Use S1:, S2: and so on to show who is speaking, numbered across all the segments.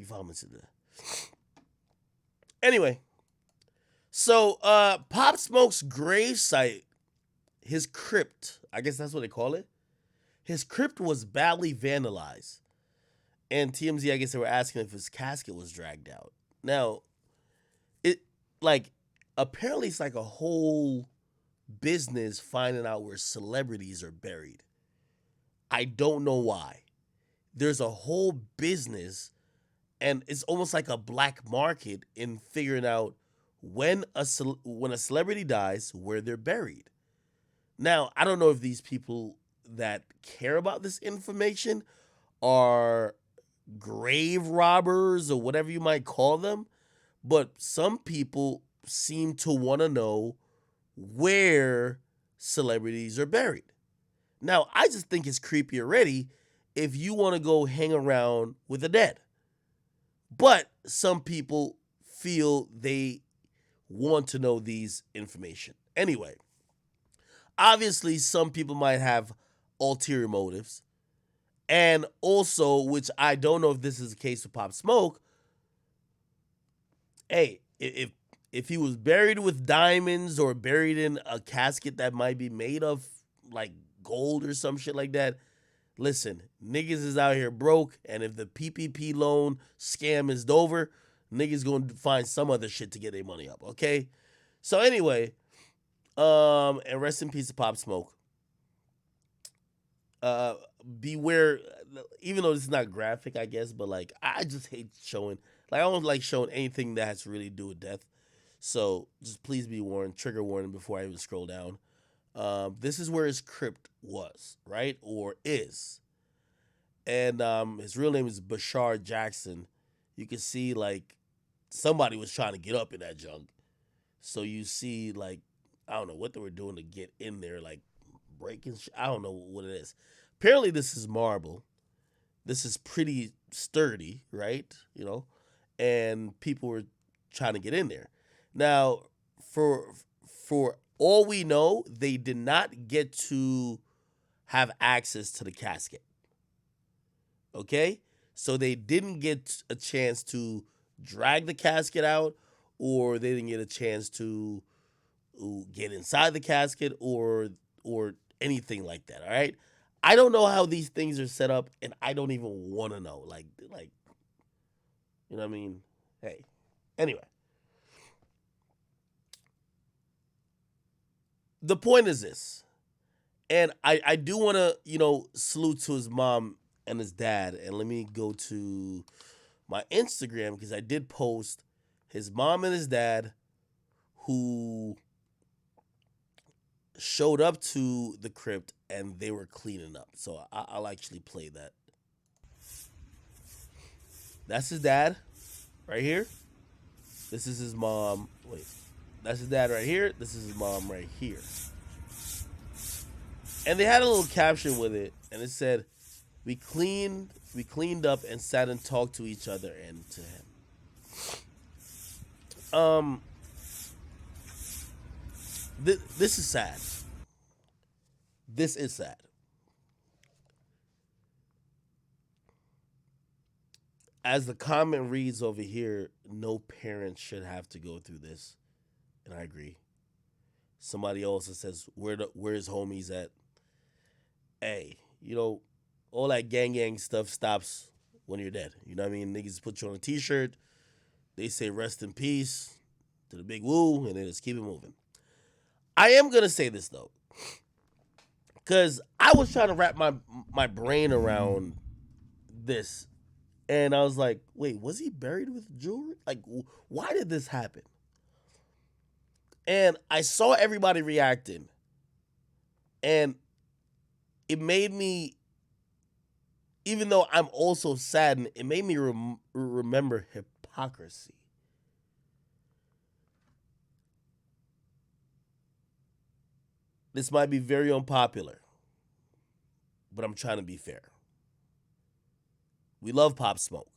S1: found this in there. Anyway, so Pop Smoke's grave site, his crypt, I guess that's what they call it. His crypt was badly vandalized. And TMZ, I guess they were asking if his casket was dragged out. Now, it like apparently it's like a whole business finding out where celebrities are buried. I don't know why. There's a whole business, and it's almost like a black market in figuring out when a celebrity dies, where they're buried. Now, I don't know if these people that care about this information are grave robbers or whatever you might call them, but some people seem to want to know where celebrities are buried. Now, I just think it's creepy already if you want to go hang around with the dead. But some people feel they want to know these information. Anyway, obviously some people might have ulterior motives. And also, which I don't know if this is the case with Pop Smoke, hey, if he was buried with diamonds or buried in a casket that might be made of like gold or some shit like that, listen, niggas is out here broke, and if the PPP loan scam is over, niggas gonna find some other shit to get their money up, okay? So anyway, and rest in peace to Pop Smoke. Beware, even though this is not graphic, I guess, but like I just hate showing, like I don't like showing anything that has to really do with death. So just please be warned, trigger warning before I even scroll down. This is where his crypt was, right? Or is. And his real name is Bashar Jackson. You can see like somebody was trying to get up in that junk. So you see like I don't know what they were doing to get in there, like breaking. I don't know what it is. Apparently, this is marble. This is pretty sturdy, right? You know, and people were trying to get in there. Now, for all we know, they did not get to have access to the casket. Okay, so they didn't get a chance to drag the casket out, or they didn't get a chance to get inside the casket, or anything like that. All right, I don't know how these things are set up, and I don't even want to know. Like you know what I mean? Hey, anyway, the point is this, and I do want to salute to his mom and his dad, and let me go to my Instagram because I did post his mom and his dad who showed up to the crypt and they were cleaning up. So I'll actually play that. That's his dad right here. This is his mom. Wait, that's his dad right here. This is his mom right here. And they had a little caption with it, and it said, we cleaned up and sat and talked to each other and to him." Um, this is sad. This is sad. As the comment reads over here, no parent should have to go through this, and I agree. Somebody also says, where's homies at? Hey, all that gang stuff stops when you're dead. You know what I mean? Niggas put you on a t-shirt, they say rest in peace to the big woo, and then just keep it moving. I am gonna say this though, because I was trying to wrap my brain around this, and I was like, wait, was he buried with jewelry? Like, why did this happen? And I saw everybody reacting, and it made me, even though I'm also saddened, it made me remember hypocrisy. This might be very unpopular, but I'm trying to be fair. We love Pop Smoke.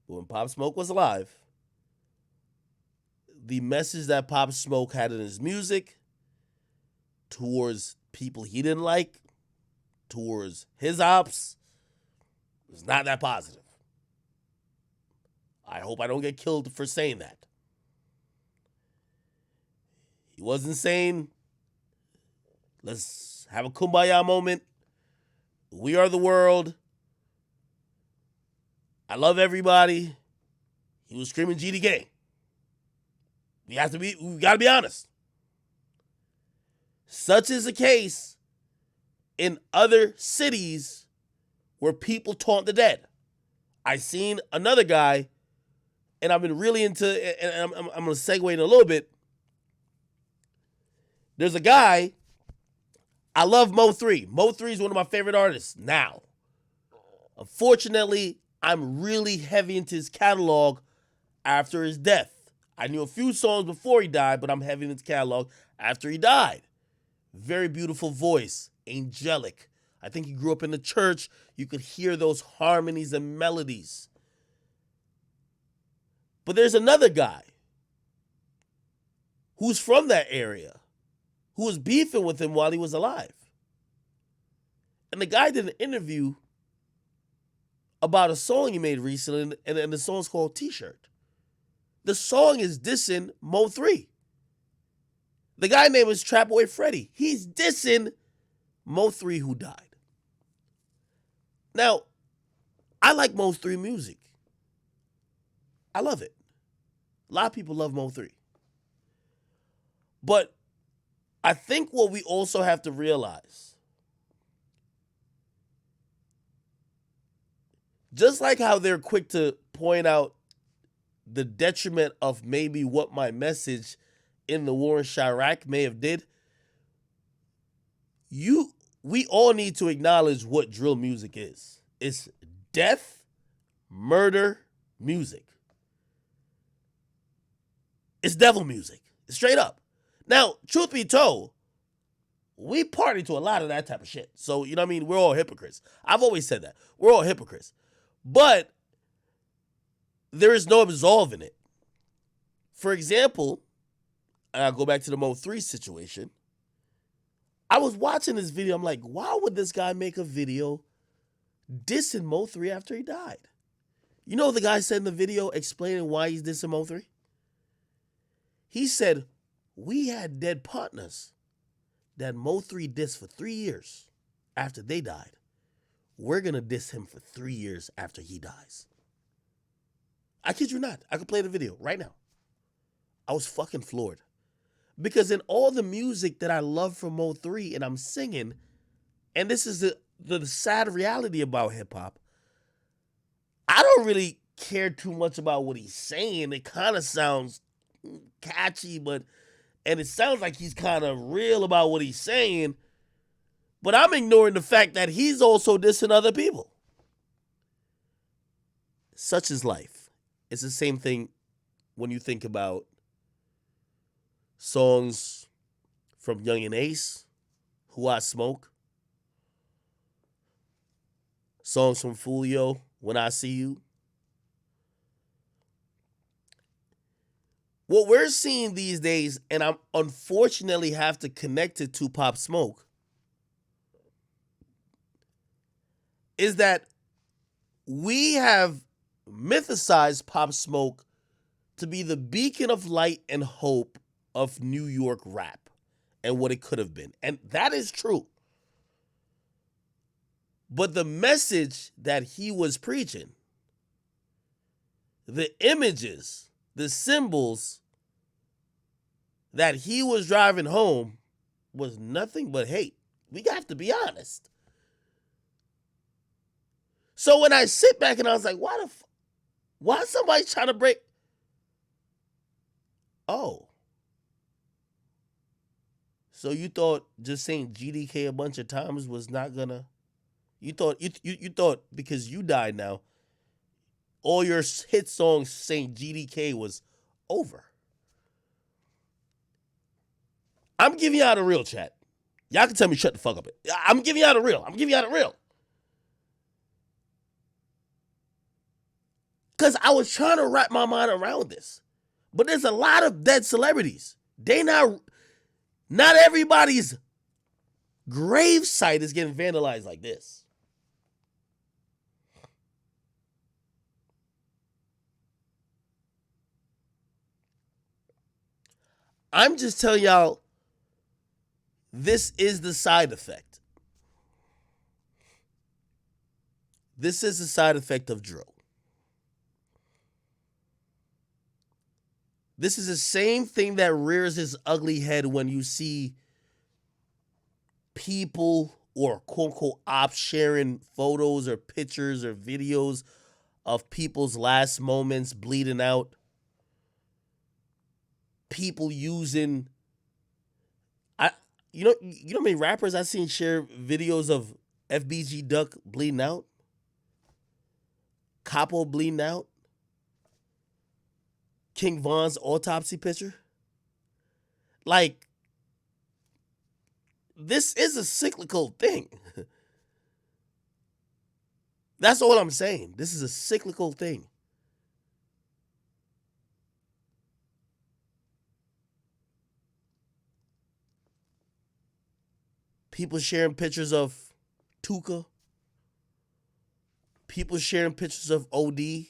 S1: But when Pop Smoke was alive, the message that Pop Smoke had in his music towards people he didn't like, towards his ops, was not that positive. I hope I don't get killed for saying that. He wasn't saying, let's have a kumbaya moment. We are the world. I love everybody. He was screaming GDK. We gotta be honest. Such is the case in other cities where people taunt the dead. I seen another guy, and I've been really into, and I'm going to segue in a little bit. There's a guy, I love Mo3. Mo3 is one of my favorite artists now. Unfortunately, I'm really heavy into his catalog after his death. I knew a few songs before he died, but I'm heavy in his catalog after he died. Very beautiful voice, angelic. I think he grew up in the church. You could hear those harmonies and melodies. But there's another guy who's from that area who was beefing with him while he was alive. And the guy did an interview about a song he made recently, and the song's called T-Shirt. The song is dissing Mo3. The guy name is Trapboy Freddy. He's dissing Mo3 who died. Now, I like Mo3 music. I love it. A lot of people love Mo3. But I think what we also have to realize, just like how they're quick to point out the detriment of maybe what my message in the war in Chirac may have did, we all need to acknowledge what drill music is. It's death, murder, music. It's devil music. It's straight up. Now, truth be told, we party to a lot of that type of shit. So, you know what I mean? We're all hypocrites. I've always said that. We're all hypocrites. But there is no absolving it. For example, and I'll go back to the Mo3 situation. I was watching this video. I'm like, why would this guy make a video dissing Mo3 after he died? You know what the guy said in the video explaining why he's dissing Mo3? He said, we had dead partners that Mo3 dissed for 3 years after they died. We're going to diss him for 3 years after he dies. I kid you not. I could play the video right now. I was fucking floored. Because in all the music that I love from Mo3 and I'm singing, and this is the sad reality about hip hop, I don't really care too much about what he's saying. It kind of sounds catchy, and it sounds like he's kind of real about what he's saying, but I'm ignoring the fact that he's also dissing other people. Such is life. It's the same thing when you think about songs from Young and Ace, Who I Smoke, songs from Fulio, When I See You. What we're seeing these days, and I unfortunately have to connect it to Pop Smoke, is that we have mythicized Pop Smoke to be the beacon of light and hope of New York rap and what it could have been. And that is true. But the message that he was preaching, the images, the symbols that he was driving home was nothing but hate. We got to be honest. So when I sit back and I was like, why somebody trying to break? Oh. So you thought just saying GDK a bunch of times was not gonna, you thought because you died now, all your hit songs saying GDK was over. I'm giving y'all the real, chat. Y'all can tell me shut the fuck up. I'm giving y'all the real. Because I was trying to wrap my mind around this. But there's a lot of dead celebrities. Not everybody's grave site is getting vandalized like this. I'm just telling y'all, this is the side effect. This is the side effect of drill. This is the same thing that rears its ugly head when you see people or quote unquote ops sharing photos or pictures or videos of people's last moments bleeding out. People using I you know how many rappers I've seen share videos of FBG Duck bleeding out, Capo bleeding out, King Von's autopsy picture. Like, this is a cyclical thing. That's all I'm saying. This is a cyclical thing. People sharing pictures of Tuka. People sharing pictures of OD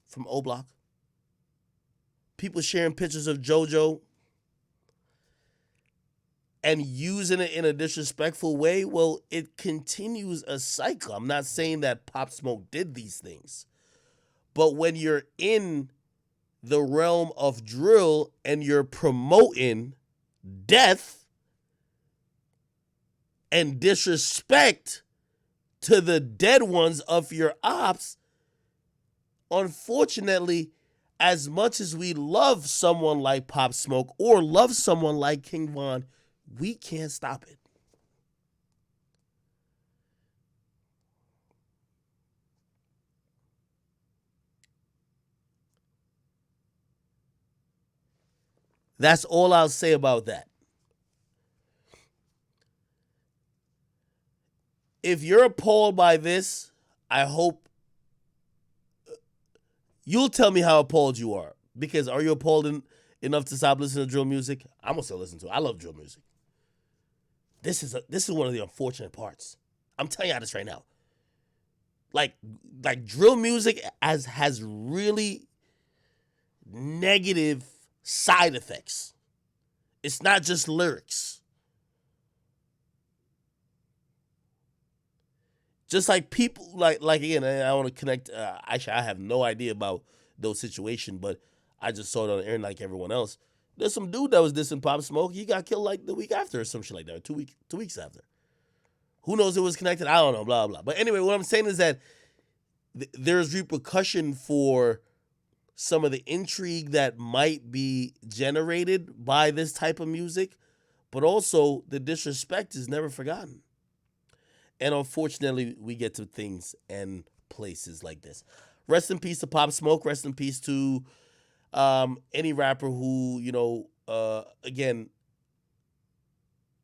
S1: from O Block. People sharing pictures of JoJo and using it in a disrespectful way. Well, it continues a cycle. I'm not saying that Pop Smoke did these things, but when you're in the realm of drill and you're promoting death and disrespect to the dead ones of your ops, unfortunately, as much as we love someone like Pop Smoke or love someone like King Von, we can't stop it. That's all I'll say about that. If you're appalled by this, I hope you'll tell me how appalled you are. Because are you appalled enough to stop listening to drill music? I'm gonna still listen to it. I love drill music. This is one of the unfortunate parts. I'm telling you this right now. Like like drill music has really negative side effects. It's not just lyrics. Just like people like again, I want to connect. Actually, I have no idea about those situations, but I just saw it on the internet like everyone else. There's some dude that was dissing Pop Smoke. He got killed like the week after or some shit like that. 2 weeks after. Who knows? It was connected. I don't know. Blah blah. But anyway, what I'm saying is that there's repercussion for some of the intrigue that might be generated by this type of music, but also the disrespect is never forgotten. And unfortunately, we get to things and places like this. Rest in peace to Pop Smoke. Rest in peace to any rapper who, again,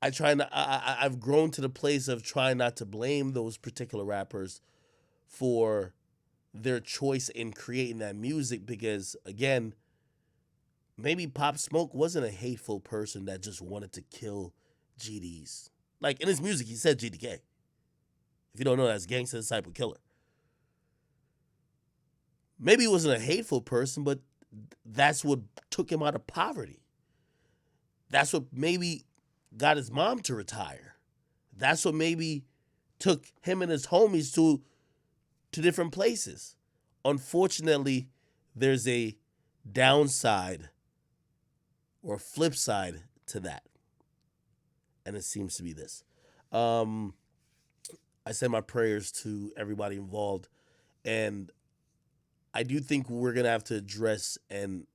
S1: I try not. I've grown to the place of trying not to blame those particular rappers for their choice in creating that music because, again, maybe Pop Smoke wasn't a hateful person that just wanted to kill GDs. Like in his music, he said GDK. If you don't know, that's Gangsta Disciple Killer. Maybe he wasn't a hateful person, but that's what took him out of poverty. That's what maybe got his mom to retire. That's what maybe took him and his homies to different places. Unfortunately, there's a downside or flip side to that. And it seems to be this. Um, I send my prayers to everybody involved. And I do think we're going to have to address and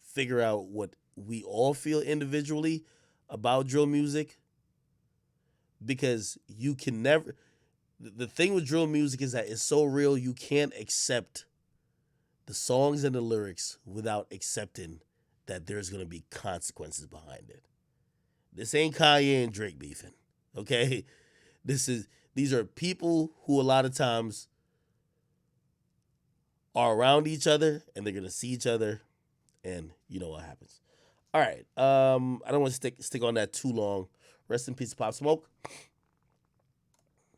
S1: figure out what we all feel individually about drill music. Because you can never. The thing with drill music is that it's so real, you can't accept the songs and the lyrics without accepting that there's going to be consequences behind it. This ain't Kanye and Drake beefing, okay? These are people who a lot of times are around each other and they're going to see each other and you know what happens. All right. I don't want to stick on that too long. Rest in peace, Pop Smoke.